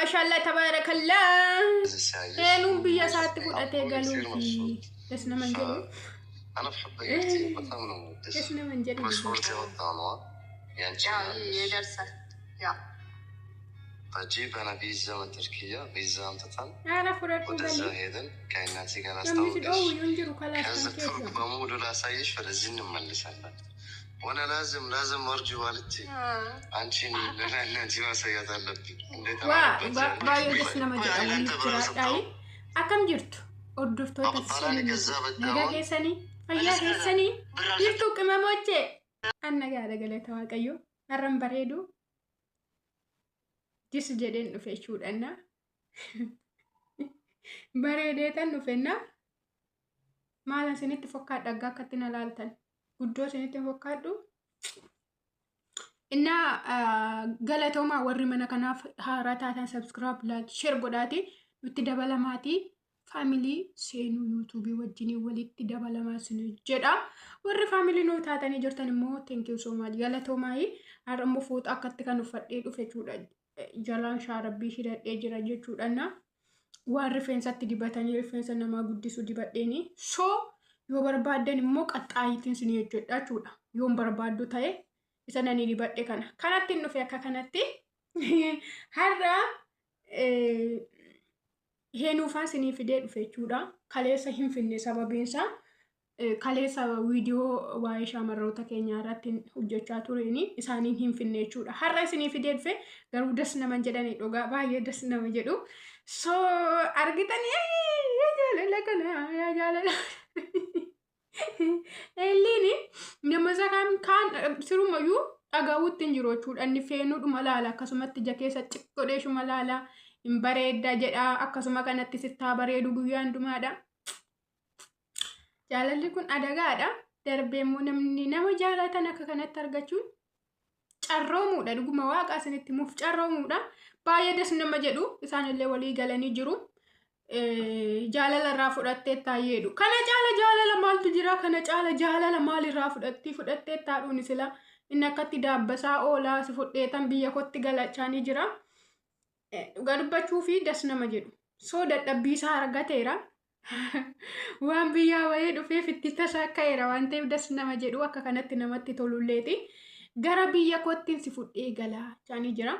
ما شاء الله تبارك الله هنوم بيا ساعات فوتاتي قالوا في اسنا منجلو انا بحب غيرتي بطلع من مدش اسنا منجلو بس صورتي وطانوا يعني يدرسك يا فجيب انا فيزا من تركيا فيزا امتطن انا فرات ودزا هيدن كايناتي كان لما يسدوا استودش ينجروا كلاس كذا كيف ترك بمولو لا سايش فلزين نملسها وانا لازم ارجو والدتي انشين لان انت ما سيات اللبي بايو اسنا منجلو داي اكم جرت ordoftoota nagaa keessanii fayyaa keessanii jirtuu qimamochee annagaa dagalata waaqayyo harran bareedu jis jedheen dhufe jechuudhanna bareedeetan dhufenna maalan isinitti fokkaadha dhaggaa akkatti na laaltan guddoo isinitti fokkaadhu inna galatoomaa warri mana kanaaf haaraa taatan subscribe like share godhaati nutti dabalamaati family seenu YouTube wajjini walitti dabalamaa sinu jedha warri family noo taatanii jirtan immoo thank you so much galatoomaa har'ammoo foota akkatti kan uffadhee dhufe jechuudha jalaan shaarabbii hidhadhee jira jechuudhaana waan rifeensatti dibatanii rifeensa namaa guddisuu dibadheeni so yoo barbaaddan immoo qaxxaayitiin sinu jechuudha yoo barbaaddu ta'e isa nani dibadhe kanatti dhufe akka kanatti har'a Heenuufaan sinii fidee dhufe jechuudha. Kaleessa hin finne sababiinsa kaleessa viidiyoo waa'ee shamarroota keenyaa irratti hojjechaa tureeni isaaniin hin finne jechuudha. Har'a sinii fidee dhufe garuu das naman jedhanii dhugaa baay'ee das nama jedhu. So argitanii yaa jaalala kana yaa jaalala. Elliini nama kaan sirumayyuu dhagahuutti hin jiru jechuudha. Inni feenuudhuma laala akkasumatti ija keessa xiqqoodheeshuma laala. Bareedda jedha akkasuma kanatti sittaa bareedu guyyaa hundumaadha. Jaalalli kun adagaadha. Darbeemmoo namni nama jaalatan akka kanatti argachuun carroomuudha. Dhuguma waaqa isinitti muuf carroomuudha. Baay'ee das nama jedhu isaanillee walii galanii jiru. Jaalala irraa fudhattee taayyeedhu. Kana caala jaalala maaltu jira? Kana caala jaalala maalirraa fudhattee taadhuun sila inni akkatti daabbasaa oolaa si fudheetan biyya kotti galachaanii jira. Garbachuu fi das nama jedhu soo dadhabbii isaa argateera waan biyyaa wayii dhufeef itti tasaa ka'eera waan ta'eef das nama jedhu akka kanatti namatti tolulleeti gara biyya kottiin si fudhee galaa jaanii jira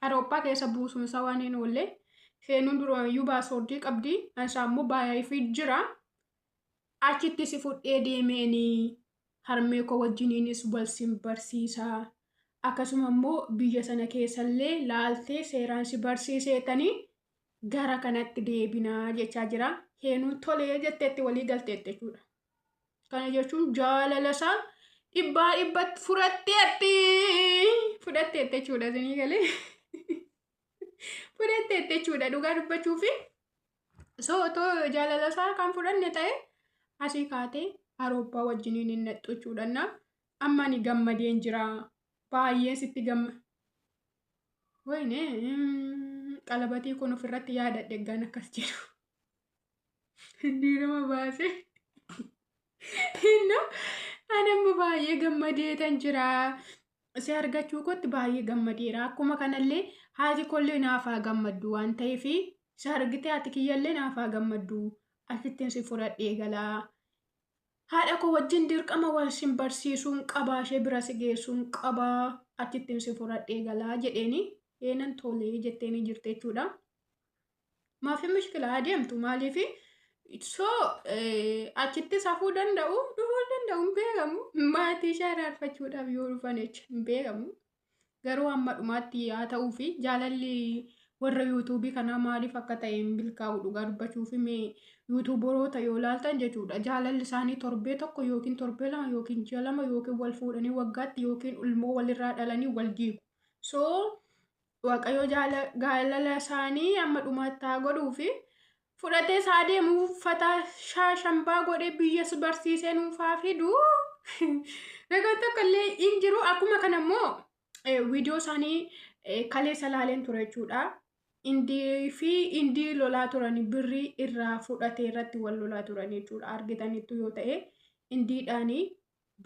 Awurooppaa keessa buusuun isaa waan hin oolle seenuun duraayyuu baasoordii qabdi ansaa immoo baay'ee fi jira achitti si fudhee deemeeni harmee koo wajjiniinis wal sin barsiisaa akkasuma immoo biyya sana keessallee laaltee seeraan si barsiiseetanii gara kanatti deebinaa jechaa jira. Heenuun tolee jetteetti walii galteetti jechuudha. Kana jechuun jaalala isaa dhibbatti fudhatteetti jechuudha isinii galee. Fudhatteetti jechuudha dhugaa dubbachuu fi sootoo jaalala isaa kan fudhanne ta'e asii kaatee Awurooppaa wajjiniin hin naqxu jechuudha. Amma ni gammadeen jira. Baay'ee sitti gamma. Wayne qalabatii kun ofirratti yaadadhe gaan akkas jedhu. Diirama baase. Inno anamma baay'ee gammadeetan jira. Si argachuu kootti baay'ee gammadeera. Akkuma kanallee haati kollee naafaa gammaddu waan ta'eef si argite haati kiyyallee naafaa gammaddu. Asittiin si fudhadhee galaa. Haadha koo wajjin dirqama wal sin barsiisuun qabaa ishee bira si geessuun qabaa achittiin si fudhadhee galaa jedheeni eenan tolee jetteeni jirte jechuudha. Maafi mushkilaa adeemtu maaliif soo achitti safuu danda'u dhufuu danda'u hin beekamu maatii ishee araarfachuudhaaf yoo dhufan jecha hin beekamu garuu hamma dhumaatti haa ta'uu fi jaalalli warra yuutuubii kanaa maaliif akka ta'e hin bilkaa'u dhugaa dubbachuu fi mee yuutuubaroota yoo laaltan jechuudha jaalalli isaanii torbee tokko yookiin torbee lama yookiin ji'a lama yookiin wal fuudhanii waggaatti yookiin ilmoo walirraa dhalanii wal diigu. So waaqayyo jaalala isaanii amma dhumaatti haa godhuu fi fudhatee isaa deemu uffata shaashambaa godhee biyyas barsiisee nuufaa fidu. Ragaan tokkollee hin jiru akkuma kanammoo viidiyoo isaanii kaleessa laaleen ture jechuudha. Indii lolaa turanii birrii irraa fudhatee irratti wal lolaa turanii jechuudha. Argitanitti yoo ta'e indiidhaanii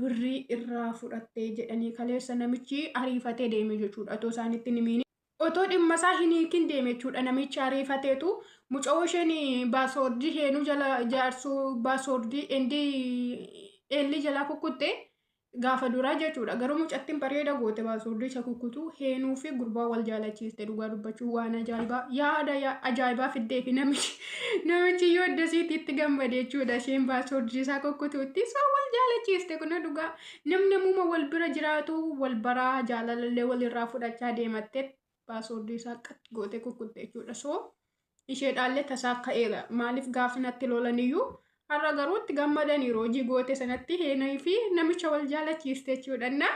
birrii irraa fudhattee jedhanii kaleessa namichi ariifatee deeme jechuudha. Otoo isaanitti nimiin otoo dhimma isaa hin hiikin deeme jechuudha namichi ariifateetu mucoo isheen baasoordii heenuu jala jaarsuu baasoordii eelli jalaa kukkutte gaafa duraa jechuudha garuu mucattiin bareeda goote baasoordii isa kukkutu heenuu fi gurbaa wal jaalachiiste dhugaa dubbachuu waan ajaa'ibaa yaada ajaa'ibaa fiddee fi namichi yoo addasiitti gammade jechuudha isheen baasoordii isaa kukkutuutti soo wal jaalachiiste kun dhugaa namni muuma wal bira jiraatu wal baraa jaalalallee walirraa fudhachaa deematte baasoordii isaa goote kukkutte jechuudha soo isheedhaallee tasaa ka'eera maaliif gaafinatti lolaniyyuu har'a garuutti gammadaniiru hojii goote sanatti heenuu fi namicha wal jaalachiiste jechuudha.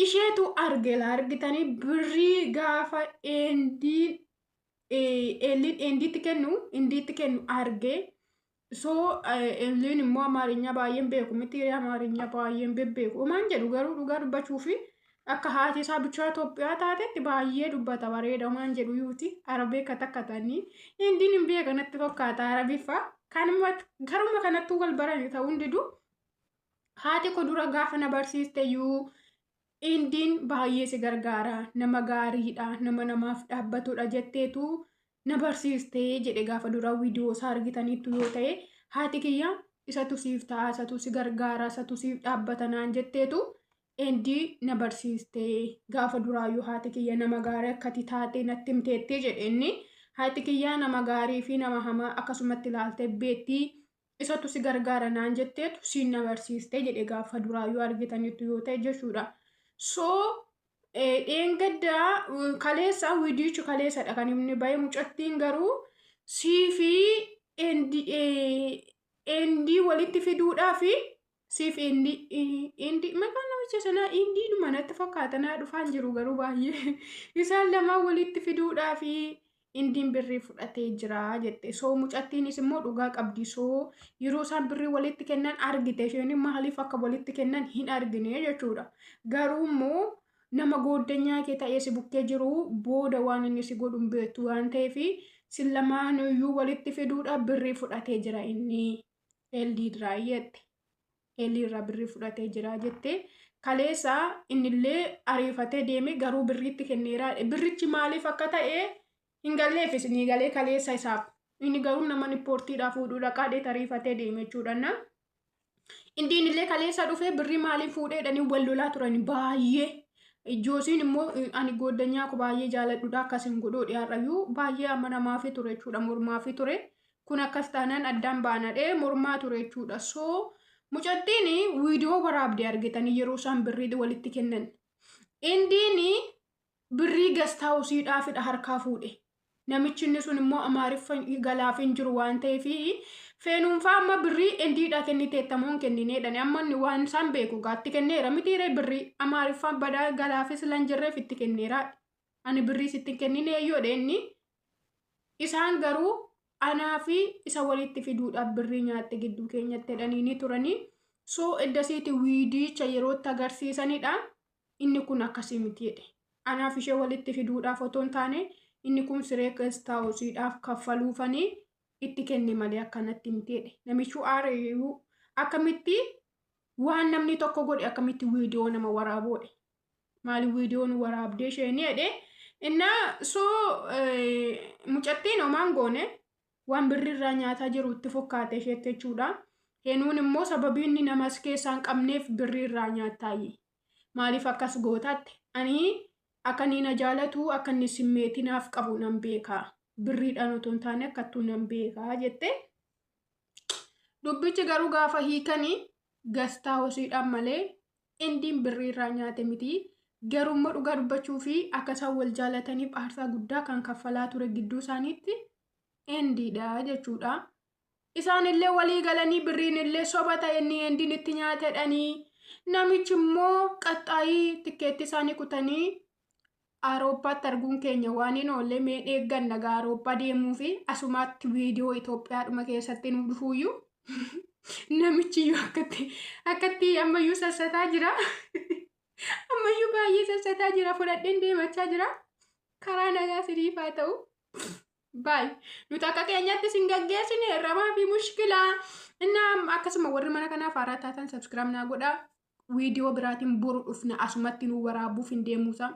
Isheetu argitanii birrii gaafa indiitti kennu arge. soo elliin immoo amaarinya baay'een beeku miti amaarinya baay'een bebbeeku. Maan jedhu garuu dhugaa dubbachuu fi akka haati isaa bichaa Itoophiyaa taatetti baay'ee dubbata bareeda maan jedhu yuuti arabee katakkatanii indiin hin beekanatti fakkaata arabiffaa. Garuma kanattuu wal barani ta'uun didu haati ko dura gaafa na barsiisteyyuu indiin baay'ee si gargaara nama gaariidha nama namaaf dhaabbatudha jetteetu na barsiistee jedhe gaafa dura viidiyoo isaa argitaniittu yoo ta'e haati kiyya isatu siif ta'a isatu si gargaara isatu siif dhaabbata naan jetteetu indii na barsiistee gaafa duraayyuu haati kiyya nama gaarii akkati taatee natti himteettee jedhe inni. Haati kiyyaa nama gaarii fi nama hamaa akkasumatti ilaaltee beektii isatu si gargaara naan jetteetu siin na barsiistee jedhe gaafa duraayyuu argitaniitu yoo ta'e jechuudha. Soo dheengaddaa kaleessa wiidiyochi kaleessadha kan inni bahe mucattiin garuu sii fi indii walitti fiduudhaa fi siif indii maqaan namicha sanaa indiidhuma natti fakkaatanaa dhufaan jiru garuu baay'ee isaan lamaan walitti fiduudhaa fi indiin birrii fudhatee jira jette soo mucattiinis immoo dhugaa qabdi soo yeroo isaan birrii walitti kennan argite isheen maaliif akka walitti kennan hin argine jechuudha garuu immoo nama gooddanyaa kee ta'ee si bukkee jiru booda waan inni si godhuun beektu waan ta'eef sin lamaaniyyuu walitti fiduudha birrii fudhatee jira inni eldiirraa jette eldiirraa birrii fudhatee jira jette kaleessa innillee ariifatee deeme garuu birriitti kenneera birrichi maaliif akka ta'e hin galleefis ni galee kaleessa isaaf inni garuu nama nipoortiidhaa fuudhuu dhaqaadhee ariifatee deeme jechuudha. Indiin illee kaleessa dhufee birrii maaliif fuudheedhanii wal lolaa turan baay'ee ijoosiin immoo ani gooddanyaa ko baay'ee jaaladhuudha akkasiin godhuu dhiyaarrayyuu baay'ee amanamaa fi ture jechuudha mormaa fi ture kun akkas taanaan addaan baanadhee mormaa ture jechuudha. Soo mucattiin viidiyoo waraabdee argitanii yeroo isaan birrii walitti kennan indiin birrii gastaawusiidhaafidha harkaa fuudhe. Namichi inni sun immoo amaariffa galaaf hin jiru waan ta'eef feenuunfaa amma birrii indiidhaa kenniteettamuun kennineedhani amma inni waan isaan beeku gaatti kenneera mitiiree birrii amaariffaan badaa galaafis lan jirreef itti kenneera ani birrii sitti kennine yoodhe inni isaan garuu anaa fi isa walitti fiduudhaaf birrii nyaatte gidduu keenyatti jedhanii turanii soo eddasiiti wiidiyicha yerootti agarsiisanidha inni kun akkasii miti jedhe anaaf ishee walitti fiduudhaaf otoo hin taane inni kun siree gastaawusiidhaaf kaffaluufanii itti kenne malee akkanatti miti jedhe namichi aareeyyuu akkamitti waan namni tokko godhe akkamitti viidiyoo nama waraaboodhe maali viidiyoon waraabdee isheenii jedhe innaa soo mucattiin homaan goone waan birriirraa nyaataa jirutti fokkaate isheetti jechuudha. Heenuun immoo sababii inni namas keessaa hin qabneef birriirraa nyaataayi maaliif akkas gootaatti ani akka inni na jaalatu akka inni simmeetinaaf qabu nan beekaa birriidhaan otoo hin taane akkattuu nan beekaa jette dubbichi garuu gaafa hiikanii gastaawusiidhaan malee indiin birriirraa nyaate miti garuu immoo dhugaa dubbachuu fi akka isaan wal jaalataniif aarsaa guddaa kan kaffalaa ture gidduu isaaniitti indiidha jechuudha. Isaan illee walii galanii birriin illee soba ta'e inni indiin itti nyaatedhanii namichi immoo qaxxaayii tikkeetti isaanii kutanii Awurooppaatti arguun keenya waan hin oolle mee eeggan nagaa Awurooppaa deemuu fi asumaatti viidiyoo Itoophiyaadhuma keessatti nu dhufuuyyuu namichiyyuu akkatti ammayyuu sassataa jira ammayyuu baay'ee sassataa jira fudhadheen deemachaa jira karaa nagaa siriif haa ta'u baay nuti akka keenyatti sin gaggeessine ramaa fi mushkilaa innaa akkasuma warri mana kanaaf haaraa taatan sabskiraayib naa godhaa viidiyoo biraatiin boru dhufna asumatti nu waraabuuf hin deemuusaa.